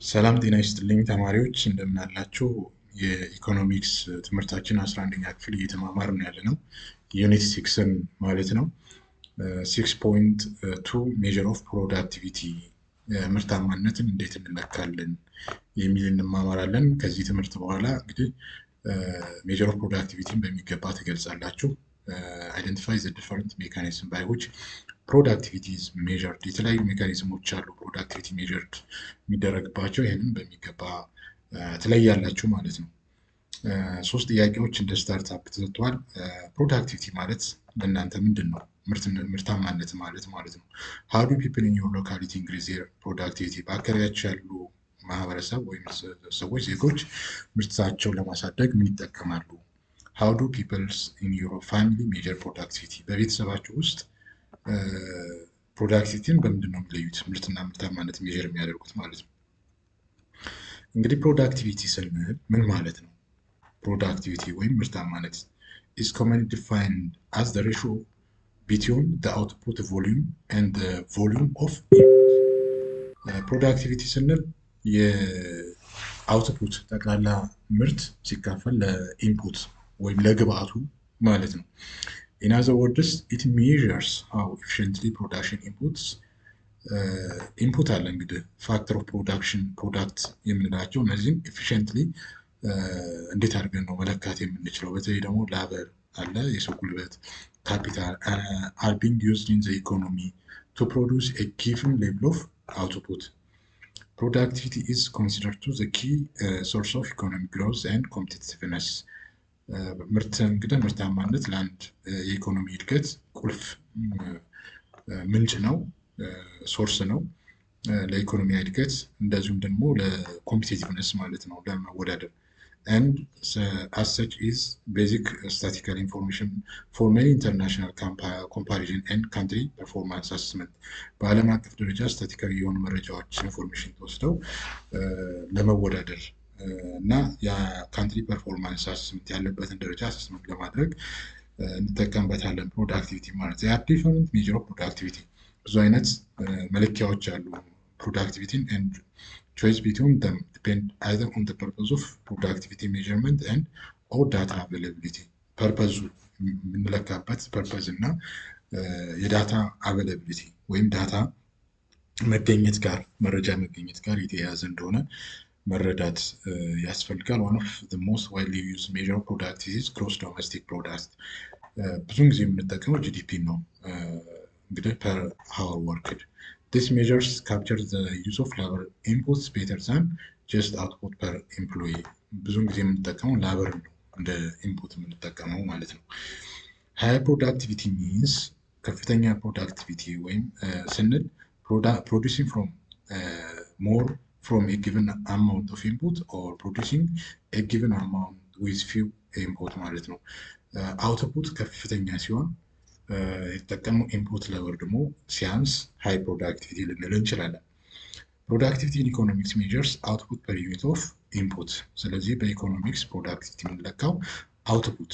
ሰላም ጤና ይስጥልኝ ተማሪዎች እንደምን አላችሁ? የኢኮኖሚክስ ትምህርታችን 11ኛ ክፍል እየተማማርን ያለነው ዩኒት 6ን ማለት ነው። 6.2 ሜዥር ኦፍ ፕሮዳክቲቪቲ ምርታማነትን እንዴት እንለካለን የሚል እንማማራለን። ከዚህ ትምህርት በኋላ እንግዲህ ሜዥር ኦፍ ፕሮዳክቲቪቲን በሚገባ ትገልጻላችሁ። አይደንቲፋይ ዘ ዲፈረንት ሜካኒዝም ባይ ዊች ፕሮዳክቲቪቲ ኢዝ ሜዥርድ። የተለያዩ ሜካኒዝሞች አሉ ፕሮዳክቲቪቲ ሜዥርድ የሚደረግባቸው። ይህንን በሚገባ ትለያላችሁ ማለት ነው። 3 ጥያቄዎች እንደ ስታርታፕ ተሰጥተዋል። ፕሮዳክቲቪቲ ማለት ለእናንተ ምንድን ነው? ምርታማነት ማለት ነው። ሃው ዱ ፒፕል ኢን ዮር ሎካሊቲ ኢንክሪዝ ዜር ፕሮዳክቲቪቲ። በአካባቢያቸው ያሉ ማህበረሰብ ወይም ሰዎች ዜጎች ምርታቸውን ለማሳደግ ምን ይጠቀማሉ? ሃው ዱ ፒፕልስ ኢን ዮር ፋሚሊ ሜጀር ፕሮዳክቲቪቲ። በቤተሰባቸው ውስጥ ፕሮዳክቲቪቲን በምንድን ነው የሚለዩት? ምርትና ምርታማነት ሜጀር የሚያደርጉት ማለት ነው። እንግዲህ ፕሮዳክቲቪቲ ስንል ምን ማለት ነው? ፕሮዳክቲቪቲ ወይም ምርታማነት is commonly defined as the ratio between the output volume and the volume of input. ፕሮዳክቲቪቲ ስንል የአውትፑት ጠቅላላ ምርት ሲካፈል ለኢንፑት ወይም ለግብአቱ ማለት ነው። In other words, it measures how efficiently production inputs ኢንፑት አለ እንግዲህ ፋክተር ኦፍ ፕሮዳክሽን ፕሮዳክት የምንላቸው እነዚህም ኤፊሽንትሊ እንዴት አድርገን ነው መለካት የምንችለው። በተለይ ደግሞ ላበር አለ፣ የሰው ጉልበት ካፒታል are being used in the economy to produce a given level of output. Productivity is considered to the key source of economic growth and competitiveness. እንግዲህ ምርታማነት ለአንድ የኢኮኖሚ እድገት ቁልፍ ምንጭ ነው፣ ሶርስ ነው ለኢኮኖሚ እድገት፣ እንደዚሁም ደግሞ ለኮምፒቲቲቭነስ ማለት ነው፣ ለመወዳደር። and as such is basic statistical information for many international comparison and country performance assessment. በዓለም አቀፍ ደረጃ ስታቲካዊ የሆኑ መረጃዎች ኢንፎርሜሽን ተወስደው ለመወዳደር እና የካንትሪ ፐርፎርማንስ አሰስመንት ያለበትን ደረጃ አሰስመንት ለማድረግ እንጠቀምበታለን። ፕሮዳክቲቪቲ ማለት ያ ዲፈረንት ሜጀር ኦፍ ፕሮዳክቲቪቲ፣ ብዙ አይነት መለኪያዎች አሉ ፕሮዳክቲቪቲን and choice between them depend either on the purpose of productivity measurement and or data availability. ፐርፐዙ የምንለካበት ፐርፐዝ እና የዳታ አቬላቢሊቲ ወይም ዳታ መገኘት ጋር መረጃ መገኘት ጋር የተያያዘ እንደሆነ መረዳት ያስፈልጋል። one of the most widely used measure of productivity is gross domestic product. ብዙውን ጊዜ የምንጠቀመው ጂዲፒ ነው እንግዲህ per hour worked. This measures captures the use of labor inputs better than just output per employee. ብዙውን ጊዜ የምንጠቀመው ላበር ነው እንደ ኢንፑት የምንጠቀመው ማለት ነው። high productivity means ከፍተኛ ፕሮዳክቲቪቲ ወይም ስንል producing from more from a given amount of input or producing a given amount with few input ማለት ነው። አውትፑት ከፍተኛ ሲሆን የተጠቀመው ኢንፑት ሌቨል ደግሞ ሲያንስ ሃይ ፕሮዳክቲቪቲ ልንል እንችላለን። ፕሮዳክቲቪቲ ኢን ኢኮኖሚክስ ሜጀርስ አውትፑት ፐር ዩኒት ኦፍ ኢንፑት። ስለዚህ በኢኮኖሚክስ ፕሮዳክቲቪቲ የምንለካው አውትፑት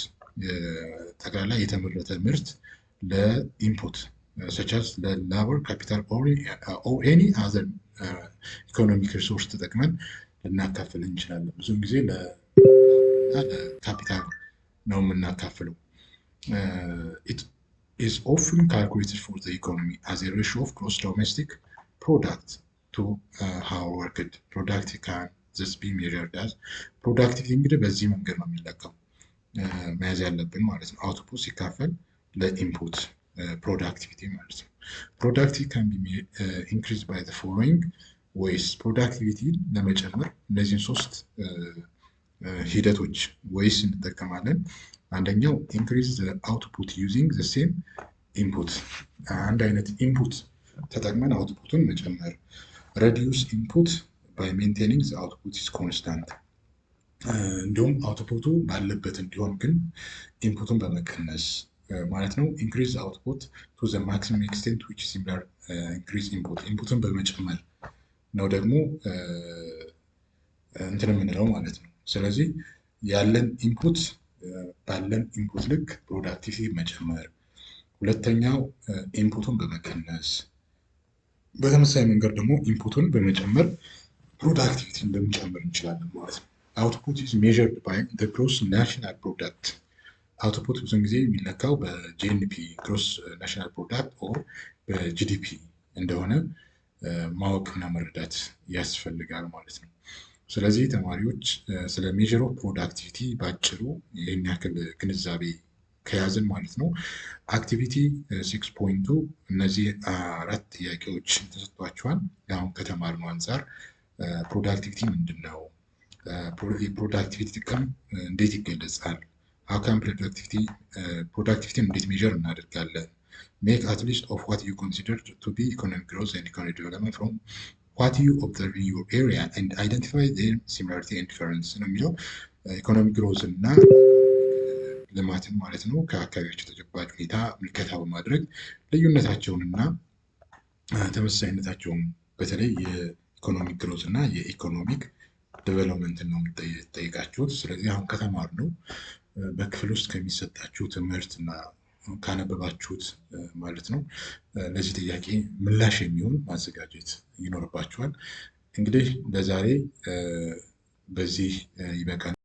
ጠቅላላ የተመረተ ምርት ለኢንፑት such as the labor capital or any other economic resource ተጠቅመን ልናካፍል እንችላለን። ብዙውን ጊዜ ለካፒታል ነው የምናካፍለው። it is often calculated for the economy as a ratio of gross domestic product to how worked product can thus be measured as. ፕሮዳክቲቪቲ እንግዲህ በዚህ መንገድ ነው የሚለካው መያዝ ያለብን ማለት ነው። አውትፑት ሲካፈል ለኢንፑት ፕሮዳክቲቪቲ ማለት ነው። ፕሮዳክቲቪቲ can be increased by the following ways. ፕሮዳክቲቪቲ ለመጨመር እነዚህን 3 ሂደቶች ወይስ እንጠቀማለን። አንደኛው increase the output using the same input. አንድ አይነት ኢንፑት ተጠቅመን አውትፑቱን መጨመር። reduce input by maintaining the output is constant. እንዲሁም አውትፑቱ ባለበት እንዲሆን ግን ኢንፑቱን በመቀነስ ማለት ነው። increase the output to the maximum extent which is similar increase input. ኢንፑቱን በመጨመር ነው ደግሞ እንትን የምንለው ማለት ነው። ስለዚህ ያለን ኢንፑት ባለን ኢንፑት ልክ ፕሮዳክቲቪቲ መጨመር። ሁለተኛው ኢንፑቱን በመቀነስ፣ በተመሳሳይ መንገድ ደግሞ ኢንፑቱን በመጨመር ፕሮዳክቲቪቲ እንደምንጨምር እንችላለን ማለት ነው። አውትፑት ኢዝ ሜዠርድ ባይ ዘ ግሮስ ናሽናል ፕሮዳክት። አውትፑት ብዙን ጊዜ የሚለካው በጂኤንፒ ግሮስ ናሽናል ፕሮዳክት ኦር በጂዲፒ እንደሆነ ማወቅና መረዳት ያስፈልጋል ማለት ነው። ስለዚህ ተማሪዎች ስለ ሜዥር ኦፍ ፕሮዳክቲቪቲ ባጭሩ ይህን ያክል ግንዛቤ ከያዝን ማለት ነው። አክቲቪቲ 6.2 እነዚህ 4 ጥያቄዎች ተሰጥቷቸዋል። አሁን ከተማርነው አንጻር ፕሮዳክቲቪቲ ምንድን ነው? የፕሮዳክቲቪቲ ጥቅም እንዴት ይገለጻል? ሀውካም ፕሮዳክቲቪቲን እንዴት ሜዥር እናደርጋለን? ሜክ አት ሊስት ኦፍ ዋት ዩ ኮንሲደር ቱ ቢ ኢኮኖሚክ ግሮዝ ኤንድ ኢኮኖሚክ ዴቨሎፕመንት ፍሮም ዋት ዩ ኦብዘርቭ ኢን ዩር ኤሪያ ኤንድ አይደንቲፋይ ዜር ሲሚላሪቲ ኤንድ ዲፈረንስ ነው የሚለው። ኢኮኖሚክ ግሮዝ እና ልማትን ማለት ነው ከአካባቢያቸው ተጨባጭ ሁኔታ ምልከታ በማድረግ ልዩነታቸውንና ተመሳሳይነታቸውን በተለይ የኢኮኖሚክ ግሮዝ እና የኢኮኖሚክ ዴቨሎፕመንትን ነው የምጠይቃችሁት። ስለዚህ አሁን ከተማርነው በክፍል ውስጥ ከሚሰጣችሁ ትምህርት እና ካነበባችሁት ማለት ነው ለዚህ ጥያቄ ምላሽ የሚሆን ማዘጋጀት ይኖርባችኋል። እንግዲህ ለዛሬ በዚህ ይበቃል።